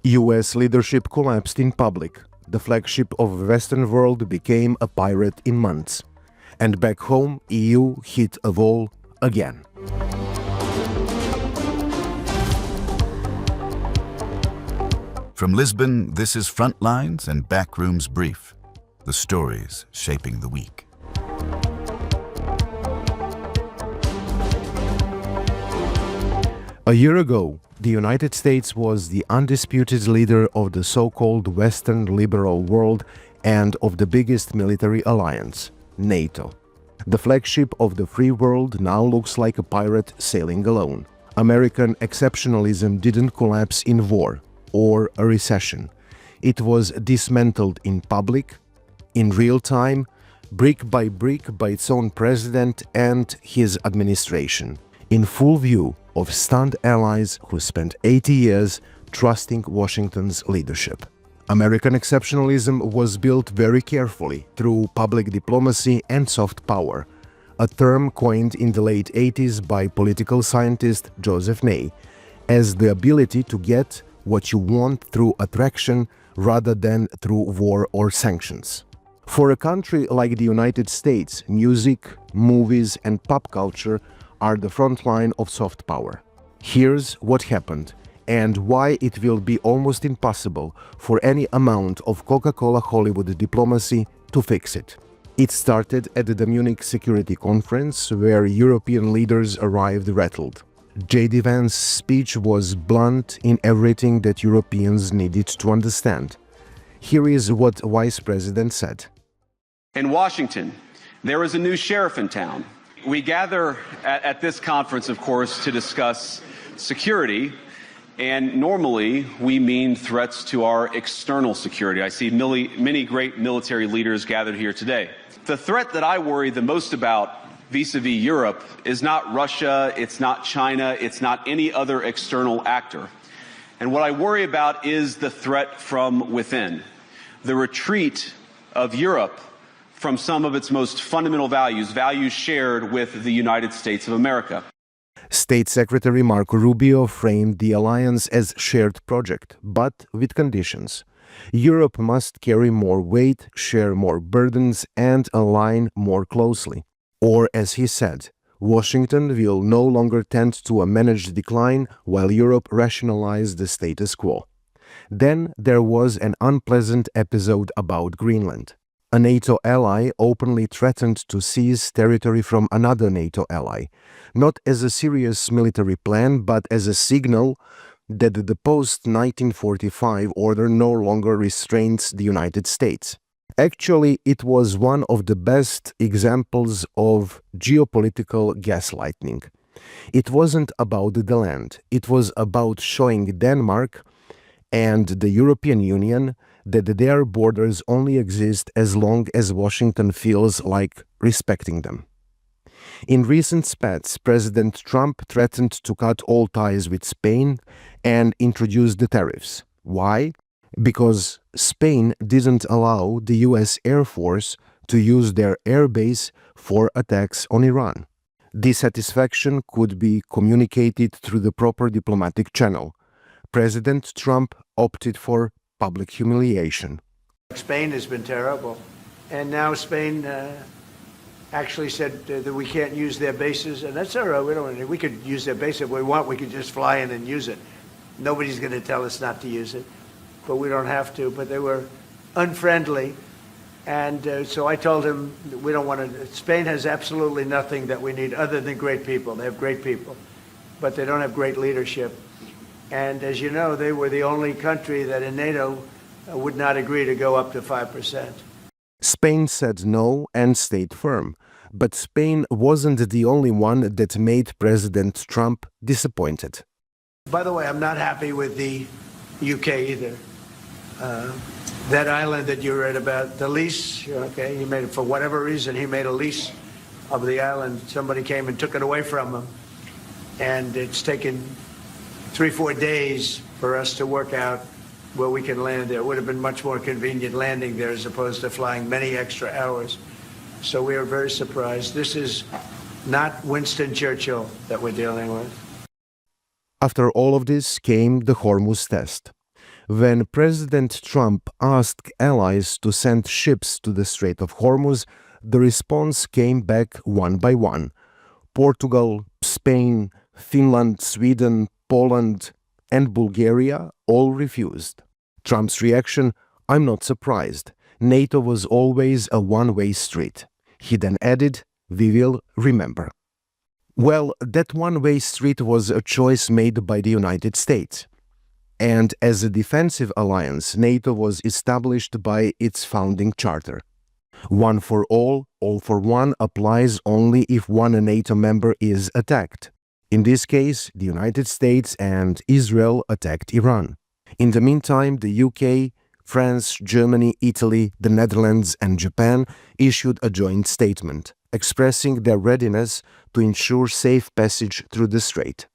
US leadership collapsed in public. The flagship of the Western world became a pirate in months. And back home, EU hit a wall again. From Lisbon, this is Frontlines and Backrooms Brief, the stories shaping the week. A year ago, the United States was the undisputed leader of the so-called Western liberal world and of the biggest military alliance, NATO. The flagship of the free world now looks like a pirate sailing alone. American exceptionalism didn't collapse in war or a recession. It was dismantled in public, in real time, brick by its own president and his administration, in full view of stunned allies who spent 80 years trusting Washington's leadership. American exceptionalism was built very carefully through public diplomacy and soft power, a term coined in the late 80s by political scientist Joseph Nye, as the ability to get what you want through attraction rather than through war or sanctions. For a country like the United States, music, movies, and pop culture are the front line of soft power. Here's what happened and why it will be almost impossible for any amount of Coca-Cola Hollywood diplomacy to fix it. It started at the Munich Security Conference, where European leaders arrived rattled. J.D. Vance's speech was blunt in everything that Europeans needed to understand. Here is what Vice President said. In Washington, there is a new sheriff in town. We gather at this conference, of course, to discuss security, and normally we mean threats to our external security. I see many great military leaders gathered here today. The threat that I worry the most about vis-a-vis Europe is not Russia, it's not China, it's not any other external actor. And what I worry about is the threat from within, the retreat of Europe from some of its most fundamental values, values shared with the United States of America. State Secretary Marco Rubio framed the alliance as shared project, but with conditions. Europe must carry more weight, share more burdens, and align more closely. Or, as he said, Washington will no longer tend to a managed decline while Europe rationalizes the status quo. Then there was an unpleasant episode about Greenland. A NATO ally openly threatened to seize territory from another NATO ally, not as a serious military plan, but as a signal that the post-1945 order no longer restrains the United States. Actually, it was one of the best examples of geopolitical gaslighting. It wasn't about the land, it was about showing Denmark and the European Union that their borders only exist as long as Washington feels like respecting them. In recent spats, President Trump threatened to cut all ties with Spain and introduce the tariffs. Why? Because Spain didn't allow the US Air Force to use their airbase for attacks on Iran. Dissatisfaction could be communicated through the proper diplomatic channel. President Trump opted for public humiliation. Spain has been terrible, and now Spain actually said that we can't use their bases, and that's all right. We could use their base if we want. We could just fly in and use it. Nobody's going to tell us not to use it, but we don't have to. But they were unfriendly, and so I told him we don't want to. Spain has absolutely nothing that we need other than great people. They have great people, but they don't have great leadership. And as you know, they were the only country that in NATO would not agree to go up to 5%. Spain said no and stayed firm. But Spain wasn't the only one that made President Trump disappointed. By the way, I'm not happy with the UK either. That island that you read about, the lease, okay, he made it for whatever reason, he made a lease of the island. Somebody came and took it away from him. And it's taken 3-4 days for us to work out where we can land there. It would have been much more convenient landing there as opposed to flying many extra hours. So we are very surprised. This is not Winston Churchill that we're dealing with. After all of this came the Hormuz Test. When President Trump asked allies to send ships to the Strait of Hormuz, the response came back one by one. Portugal, Spain, Finland, Sweden, Poland, and Bulgaria all refused. Trump's reaction: "I'm not surprised. NATO was always a one-way street." He then added, "We will remember." Well, that one-way street was a choice made by the United States. And as a defensive alliance, NATO was established by its founding charter. One for all for one applies only if one NATO member is attacked. In this case, the United States and Israel attacked Iran. In the meantime, the UK, France, Germany, Italy, the Netherlands, and Japan issued a joint statement, expressing their readiness to ensure safe passage through the strait.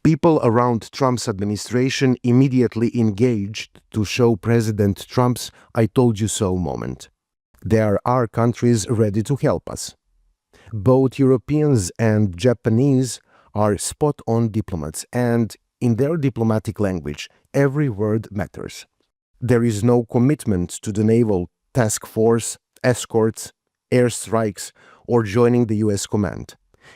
People around Trump's administration immediately engaged to show President Trump's "I told you so" moment. There are countries ready to help us. Both Europeans and Japanese are spot-on diplomats, and in their diplomatic language, every word matters. There is no commitment to the naval task force, escorts, airstrikes, or joining the US command.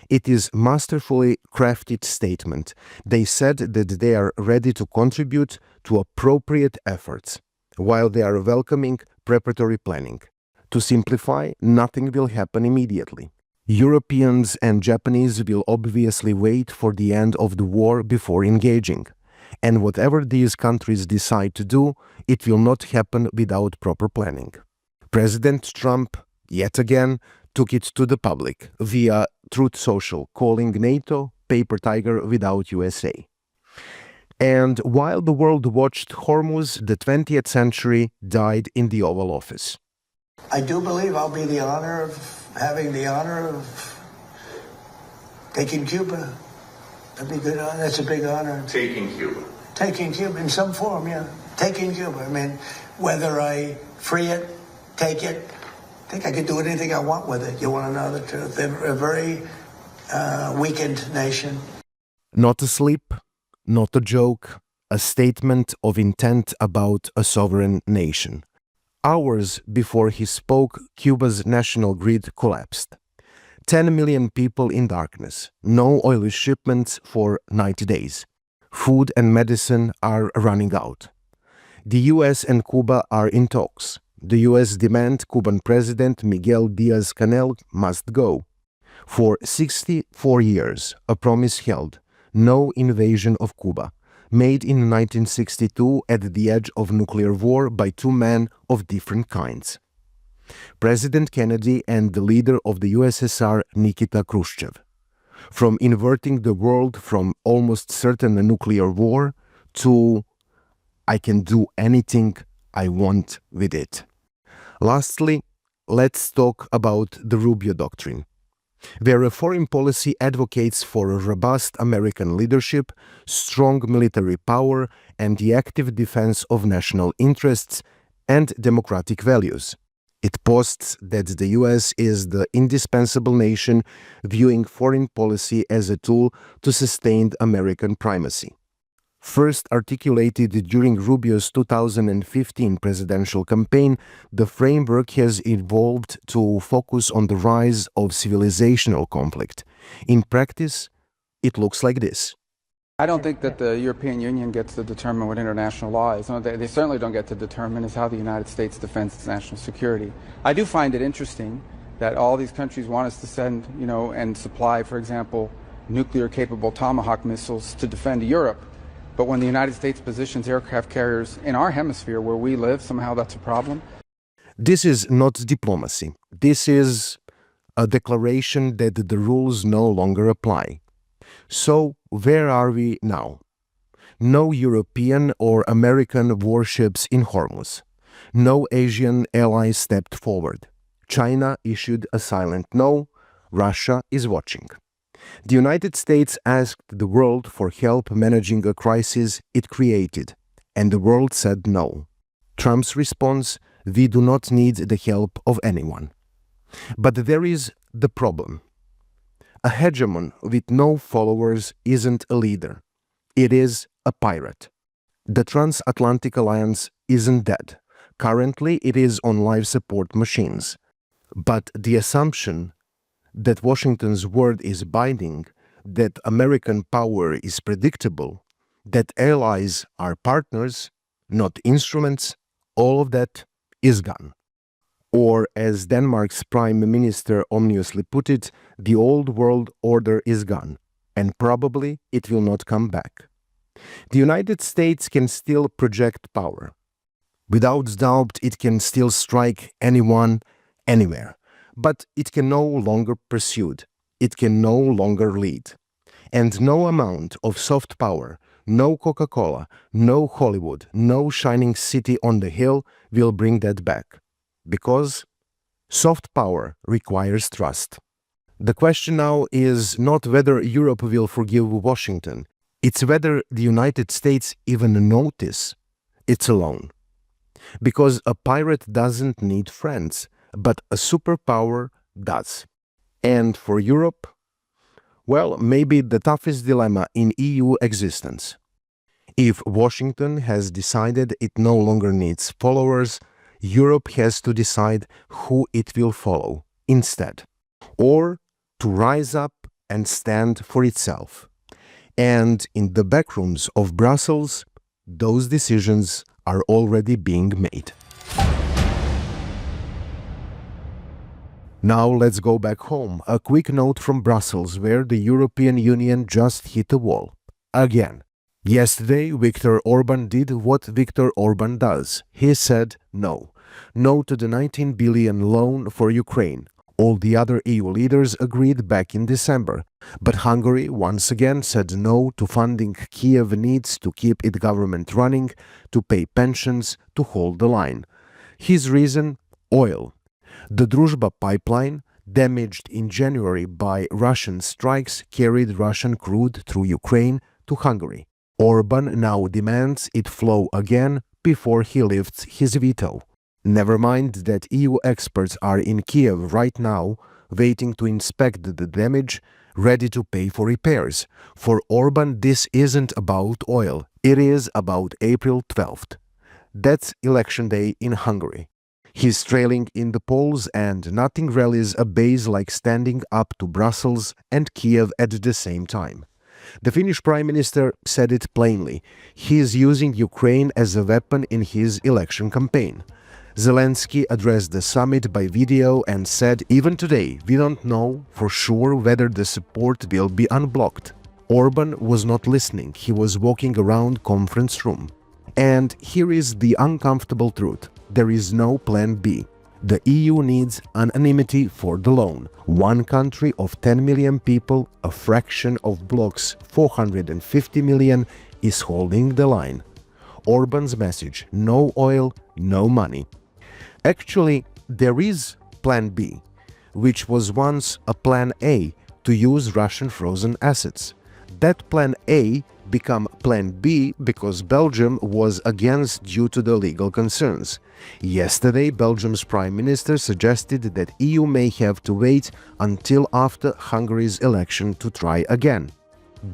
It is masterfully crafted statement. They said that they are ready to contribute to appropriate efforts, while they are welcoming preparatory planning. To simplify, nothing will happen immediately. Europeans and Japanese will obviously wait for the end of the war before engaging. And whatever these countries decide to do, it will not happen without proper planning. President Trump, yet again, took it to the public via Truth Social, calling NATO paper tiger without USA. And while the world watched Hormuz, the 20th century died in the Oval Office. I do believe I'll be having the honor of taking Cuba. That'd be good. That's a big honor. Taking Cuba. Taking Cuba in some form, yeah. Taking Cuba. I mean, whether I free it, take it, I think I could do anything I want with it. You want to know the truth? They're a very weakened nation. Not a slip, not a joke, a statement of intent about a sovereign nation. Hours before he spoke, Cuba's national grid collapsed. 10 million people in darkness, no oil shipments for 90 days. Food and medicine are running out. The US and Cuba are in talks. The US demand Cuban President Miguel Diaz-Canel must go. For 64 years, a promise held: no invasion of Cuba, made in 1962 at the edge of nuclear war by two men of different kinds. President Kennedy and the leader of the USSR, Nikita Khrushchev. From inverting the world from almost certain nuclear war to "I can do anything I want with it." Lastly, let's talk about the Rubio Doctrine, where a foreign policy advocates for a robust American leadership, strong military power, and the active defense of national interests and democratic values. It posts that the US is the indispensable nation, viewing foreign policy as a tool to sustain American primacy. First articulated during Rubio's 2015 presidential campaign, the framework has evolved to focus on the rise of civilizational conflict. In practice, it looks like this. I don't think that the European Union gets to determine what international law is. No, they certainly don't get to determine is how the United States defends its national security. I do find it interesting that all these countries want us to send, and supply, for example, nuclear-capable Tomahawk missiles to defend Europe. But when the United States positions aircraft carriers in our hemisphere where we live, somehow that's a problem. This is not diplomacy. This is a declaration that the rules no longer apply. So, where are we now? No European or American warships in Hormuz. No Asian allies stepped forward. China issued a silent no. Russia is watching. The United States asked the world for help managing a crisis it created, and the world said no. Trump's response: we do not need the help of anyone. But there is the problem. A hegemon with no followers isn't a leader. It is a pirate. The transatlantic alliance isn't dead. Currently, it is on life support machines. But the assumption that Washington's word is binding, that American power is predictable, that allies are partners, not instruments, all of that is gone. Or, as Denmark's Prime Minister ominously put it, the old world order is gone, and probably it will not come back. The United States can still project power. Without doubt, it can still strike anyone, anywhere. But it can no longer pursue. It can no longer lead. And no amount of soft power, no Coca-Cola, no Hollywood, no shining city on the hill will bring that back. Because soft power requires trust. The question now is not whether Europe will forgive Washington. It's whether the United States even notice it's alone. Because a pirate doesn't need friends, but a superpower does. And for Europe, well, maybe the toughest dilemma in EU existence. If Washington has decided it no longer needs followers, Europe has to decide who it will follow instead, or to rise up and stand for itself. And in the backrooms of Brussels, those decisions are already being made. Now let's go back home. A quick note from Brussels, where the European Union just hit a wall. Again. Yesterday, Viktor Orbán did what Viktor Orbán does. He said no. No to the 19 billion loan for Ukraine. All the other EU leaders agreed back in December. But Hungary once again said no to funding Kiev needs to keep its government running, to pay pensions, to hold the line. His reason? Oil. The Druzhba pipeline, damaged in January by Russian strikes, carried Russian crude through Ukraine to Hungary. Orbán now demands it flow again before he lifts his veto. Never mind that EU experts are in Kiev right now, waiting to inspect the damage, ready to pay for repairs. For Orbán, this isn't about oil. It is about April 12th. That's election day in Hungary. He's trailing in the polls, and nothing rallies a base like standing up to Brussels and Kiev at the same time. The Finnish Prime Minister said it plainly. He is using Ukraine as a weapon in his election campaign. Zelensky addressed the summit by video and said, even today, we don't know for sure whether the support will be unblocked. Orbán was not listening. He was walking around conference room. And here is the uncomfortable truth. There is no plan B. The EU needs anonymity for the loan. One country of 10 million people, a fraction of bloc's 450 million, is holding the line. Orbán's message: no oil, no money. Actually, there is Plan B, which was once a Plan A to use Russian frozen assets. That Plan A became Plan B because Belgium was against due to the legal concerns. Yesterday, Belgium's Prime Minister suggested that EU may have to wait until after Hungary's election to try again.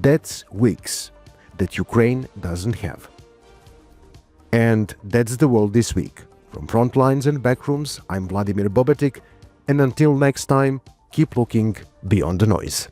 That's weeks that Ukraine doesn't have. And that's the world this week. From Frontlines and Backrooms, I'm Vladimir Bobetic, and until next time, keep looking beyond the noise.